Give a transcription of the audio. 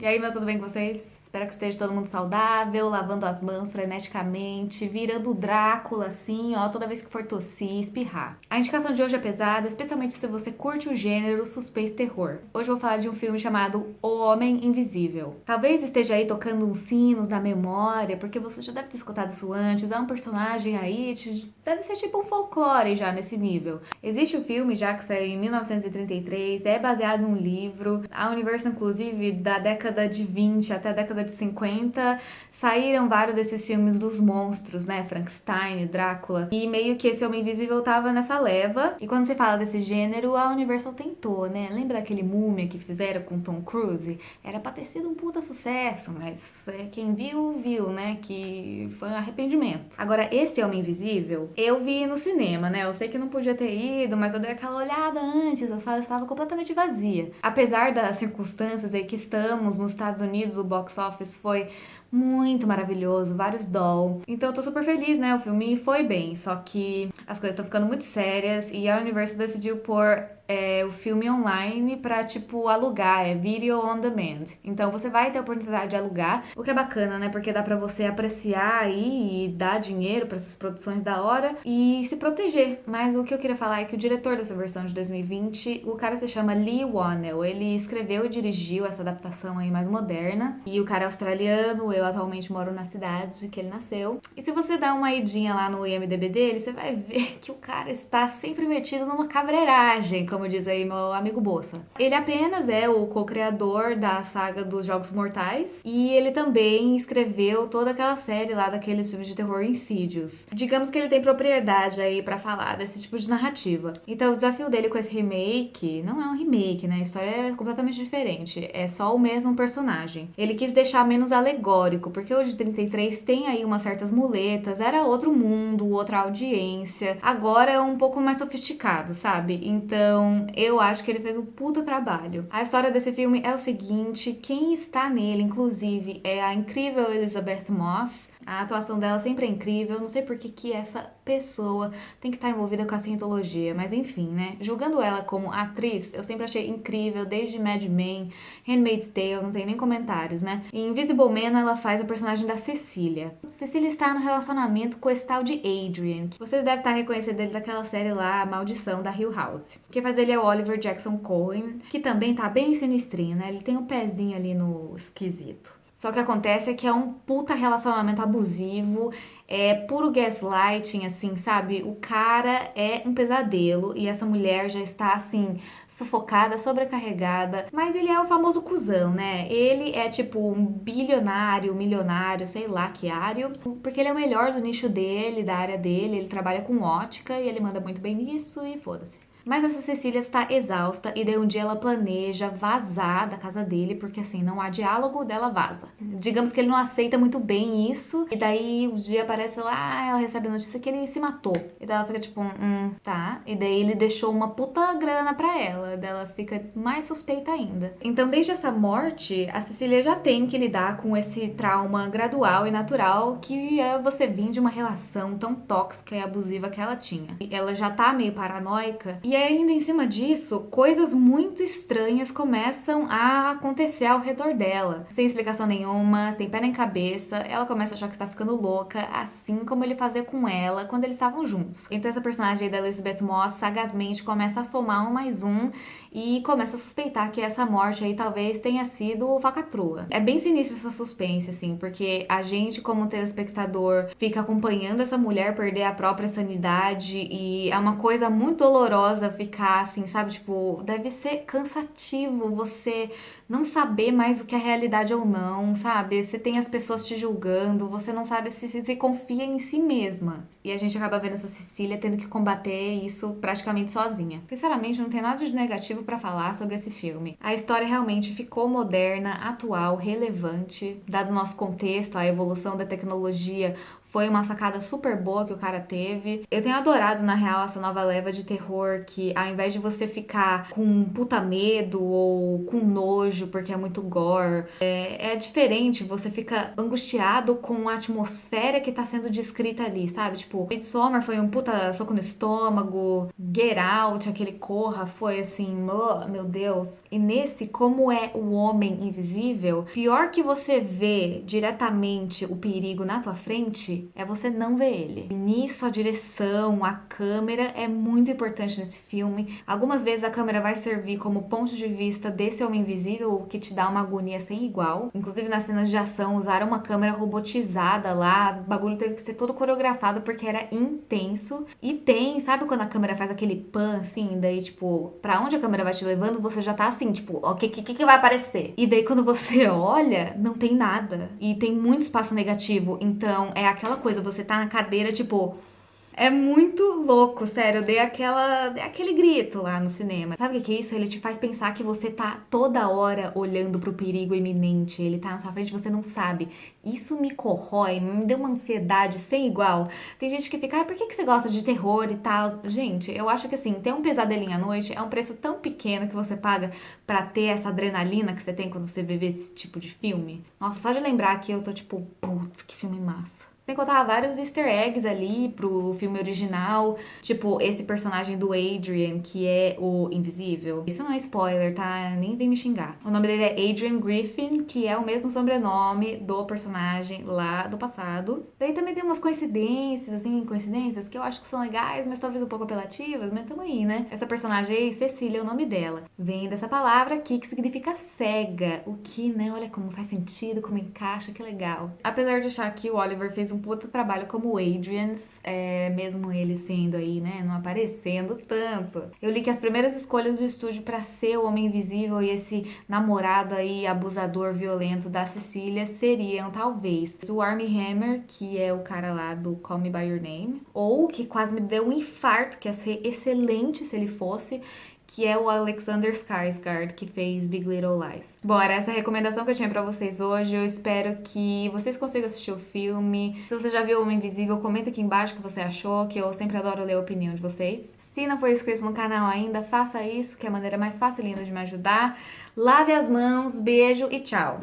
E aí, meu, tudo bem com vocês? Espero que esteja todo mundo saudável, lavando as mãos freneticamente, virando o Drácula assim, ó, toda vez que for tossir, espirrar. A indicação de hoje é pesada, especialmente se você curte o gênero suspense terror. Hoje eu vou falar de um filme chamado O Homem Invisível. Talvez esteja aí tocando uns sinos na memória, porque você já deve ter escutado isso antes, é um personagem aí, deve ser tipo um folclore já nesse nível. Existe o filme já que saiu em 1933, é baseado num livro, a Universal, inclusive, da década de 20 até a década de 50, saíram vários desses filmes dos monstros, né? Frankenstein, Drácula. E meio que esse Homem Invisível tava nessa leva. E quando você fala desse gênero, a Universal tentou, né? Lembra aquele Múmia que fizeram com Tom Cruise? Era pra ter sido um puta sucesso, mas quem viu, viu, né? Que foi um arrependimento. Agora, esse Homem Invisível, eu vi no cinema, né? Eu sei que não podia ter ido, mas eu dei aquela olhada antes, a sala estava completamente vazia. Apesar das circunstâncias aí que estamos nos Estados Unidos, o box office foi muito maravilhoso, vários doll. Então eu tô super feliz, né? O filme foi bem, só que as coisas estão ficando muito sérias e a Universal decidiu pôr o filme online pra, tipo, alugar, é video on demand. Então você vai ter a oportunidade de alugar, o que é bacana, né? Porque dá pra você apreciar aí e dar dinheiro pra essas produções da hora e se proteger. Mas o que eu queria falar é que o diretor dessa versão de 2020, o cara se chama Lee Whannell. Ele escreveu e dirigiu essa adaptação aí mais moderna. E o cara é australiano, eu atualmente moro na cidade que ele nasceu. E se você dá uma idinha lá no IMDb dele, você vai ver que o cara está sempre metido numa cabreiragem, como diz aí meu amigo Bossa. Ele apenas é o co-criador da saga dos Jogos Mortais e ele também escreveu toda aquela série lá daqueles filmes de terror Insidious. Digamos que ele tem propriedade aí pra falar desse tipo de narrativa. Então o desafio dele com esse remake não é um remake, né? A história é completamente diferente. É só o mesmo personagem. Ele quis deixar menos alegórico, porque o de 33 tem aí umas certas muletas, era outro mundo, outra audiência. Agora é um pouco mais sofisticado, sabe? Então eu acho que ele fez um puta trabalho. A história desse filme é o seguinte: quem está nele, inclusive, é a incrível Elizabeth Moss. A atuação dela sempre é incrível, não sei por que essa pessoa tem que estar envolvida com a cientologia, mas enfim, né? Julgando ela como atriz, eu sempre achei incrível, desde Mad Men, Handmaid's Tale, não tem nem comentários, né? Em Invisible Man, ela faz a personagem da Cecília. Cecília está no relacionamento com esse tal de Adrian, que você deve estar reconhecendo ele daquela série lá, A Maldição da Hill House. Quem faz ele é o Oliver Jackson Cohen, que também tá bem sinistrinho, né? Ele tem um pezinho ali no esquisito. Só que acontece é que é um puta relacionamento abusivo, é puro gaslighting, assim, sabe? O cara é um pesadelo e essa mulher já está, assim, sufocada, sobrecarregada. Mas ele é o famoso cuzão, né? Ele é tipo um bilionário, milionário, sei lá que ário, porque ele é o melhor do nicho dele, da área dele, ele trabalha com ótica e ele manda muito bem nisso e foda-se. Mas essa Cecília está exausta e daí um dia ela planeja vazar da casa dele, porque assim, não há diálogo, dela vaza. Digamos que ele não aceita muito bem isso, e daí um dia aparece lá, ela recebe a notícia que ele se matou. E daí ela fica tipo, tá. E daí ele deixou uma puta grana pra ela, daí ela fica mais suspeita ainda. Então desde essa morte, a Cecília já tem que lidar com esse trauma gradual e natural que é você vir de uma relação tão tóxica e abusiva que ela tinha. E ela já tá meio paranoica, e ainda em cima disso, coisas muito estranhas começam a acontecer ao redor dela. Sem explicação nenhuma, sem pé nem cabeça, ela começa a achar que tá ficando louca, assim como ele fazia com ela quando eles estavam juntos. Então essa personagem aí da Elizabeth Moss sagazmente começa a somar um mais um e começa a suspeitar que essa morte aí talvez tenha sido falcatrua. É bem sinistro essa suspense, assim, porque a gente, como telespectador, fica acompanhando essa mulher perder a própria sanidade e é uma coisa muito dolorosa ficar assim, sabe? Tipo, deve ser cansativo você não saber mais o que é realidade ou não, sabe? Você tem as pessoas te julgando, você não sabe se confia em si mesma. E a gente acaba vendo essa Cecília tendo que combater isso praticamente sozinha. Sinceramente, não tem nada de negativo pra falar sobre esse filme. A história realmente ficou moderna, atual, relevante, dado o nosso contexto, a evolução da tecnologia Foi uma sacada super boa que o cara teve. Eu tenho adorado, na real, essa nova leva de terror que, ao invés de você ficar com um puta medo ou com nojo porque é muito gore, é diferente. Você fica angustiado com a atmosfera que tá sendo descrita ali, sabe? Tipo, Midsommar foi um puta soco no estômago, Get Out, aquele Corra, foi assim, oh, meu Deus. E nesse, como é o homem invisível, pior que você vê diretamente o perigo na tua frente, é você não ver ele. E nisso, a direção, a câmera é muito importante nesse filme. Algumas vezes a câmera vai servir como ponto de vista desse homem invisível, o que te dá uma agonia sem igual. Inclusive, nas cenas de ação, usaram uma câmera robotizada lá, o bagulho teve que ser todo coreografado porque era intenso. E tem, sabe quando a câmera faz aquele pan assim, daí tipo, pra onde a câmera vai te levando, você já tá assim, tipo, o que vai aparecer? E daí quando você olha, não tem nada. E tem muito espaço negativo, então é aquela coisa, você tá na cadeira, tipo, é muito louco, sério. Eu dei aquele grito lá no cinema. Sabe o que é isso? Ele te faz pensar que você tá toda hora olhando pro perigo iminente. Ele tá na sua frente e você não sabe. Isso me corrói, me deu uma ansiedade sem igual. Tem gente que fica, por que você gosta de terror e tal? Gente, eu acho que assim, ter um pesadelinho à noite é um preço tão pequeno que você paga pra ter essa adrenalina que você tem quando você vê esse tipo de filme. Nossa, só de lembrar que eu tô tipo, putz, que filme massa. Sem contar vários easter eggs ali pro filme original, tipo esse personagem do Adrian, que é o Invisível. Isso não é spoiler, tá? Nem vem me xingar. O nome dele é Adrian Griffin, que é o mesmo sobrenome do personagem lá do passado. Daí também tem umas coincidências, assim, coincidências que eu acho que são legais, mas talvez um pouco apelativas, mas tamo aí, né? Essa personagem aí, Cecília é o nome dela. Vem dessa palavra aqui que significa cega, o que, né? Olha como faz sentido, como encaixa, que legal. Apesar de achar que o Oliver fez um puta trabalho como Adrians, mesmo ele sendo aí, né, não aparecendo tanto. Eu li que as primeiras escolhas do estúdio pra ser o Homem Invisível e esse namorado aí, abusador, violento da Cecília seriam, talvez, o Armie Hammer, que é o cara lá do Call Me By Your Name, ou que quase me deu um infarto, que ia ser excelente se ele fosse, que é o Alexander Skarsgård, que fez Big Little Lies. Bom, era essa a recomendação que eu tinha pra vocês hoje. Eu espero que vocês consigam assistir o filme. Se você já viu O Homem Invisível, comenta aqui embaixo o que você achou, que eu sempre adoro ler a opinião de vocês. Se não for inscrito no canal ainda, faça isso, que é a maneira mais fácil e linda de me ajudar. Lave as mãos, beijo e tchau!